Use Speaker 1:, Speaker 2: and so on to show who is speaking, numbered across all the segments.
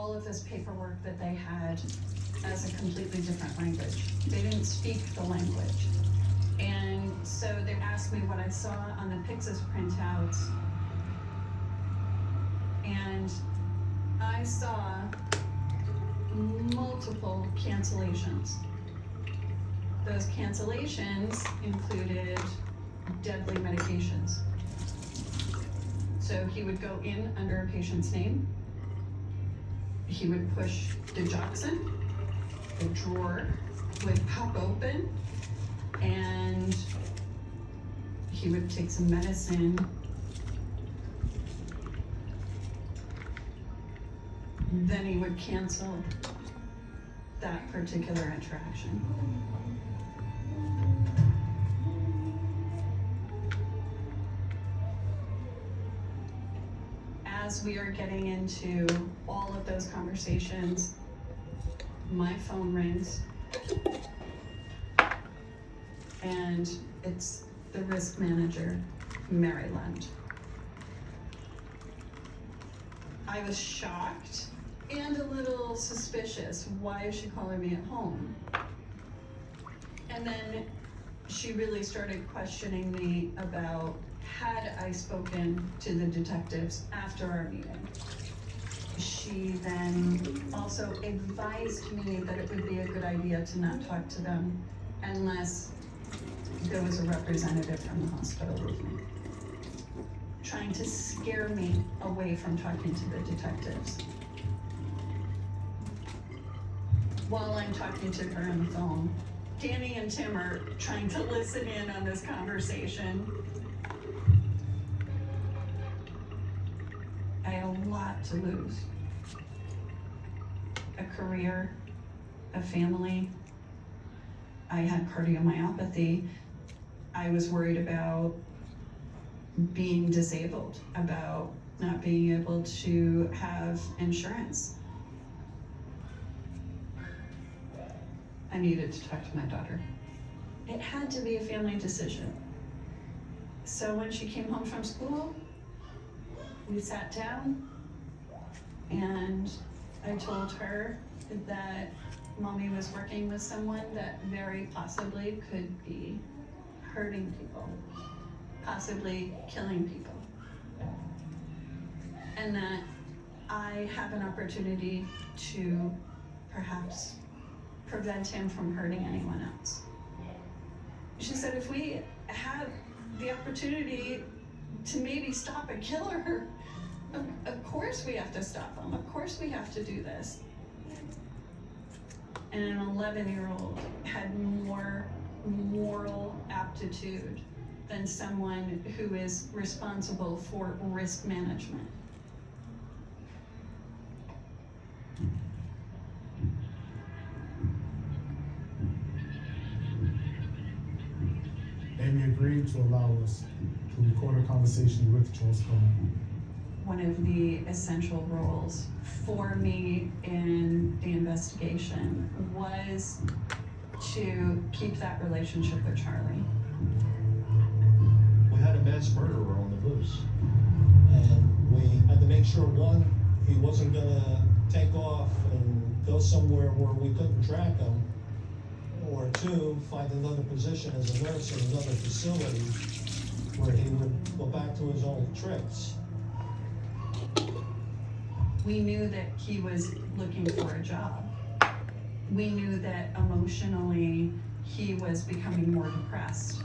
Speaker 1: all of this paperwork that they had as a completely different language. They didn't speak the language. And so they asked me what I saw on the Pyxis printouts. And I saw multiple cancellations. Those cancellations included deadly medications. So he would go in under a patient's name. He would push digoxin. The drawer would pop open, and he would take some medicine. Then he would cancel that particular interaction. As we are getting into all of those conversations, my phone rings, and it's the risk manager, Mary Lund. I was shocked and a little suspicious. Why is she calling me at home? And then she really started questioning me about, had I spoken to the detectives after our meeting? She then also advised me that it would be a good idea to not talk to them unless there was a representative from the hospital with me, trying to scare me away from talking to the detectives. While I'm talking to her on the phone, Danny and Tim are trying to listen in on this conversation. I had a lot to lose. A career, a family. I had cardiomyopathy. I was worried about being disabled, about not being able to have insurance. I needed to talk to my daughter. It had to be a family decision. So when she came home from school, we sat down and I told her that Mommy was working with someone that very possibly could be hurting people, possibly killing people. And that I have an opportunity to perhaps prevent him from hurting anyone else. She said, if we have the opportunity to maybe stop a killer, of course we have to stop him. Of course we have to do this. And an 11-year-old had more moral aptitude than someone who is responsible for risk management.
Speaker 2: Amy agreed to allow us to record a conversation with Charles Cohen.
Speaker 1: One of the essential roles for me in the investigation was to keep that relationship with Charlie.
Speaker 3: We had a mass murderer on the loose, and we had to make sure, one, he wasn't gonna take off and go somewhere where we couldn't track him, or two, find another position as a nurse in another facility where he would go back to his old tricks.
Speaker 1: We knew that he was looking for a job. We knew that emotionally he was becoming more depressed.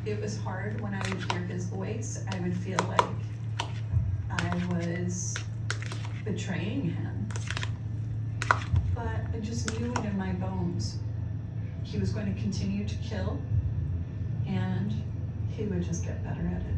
Speaker 1: It was hard when I would hear his voice. I would feel like I was betraying him. But I just knew it in my bones. He was going to continue to kill, and he would just get better at it.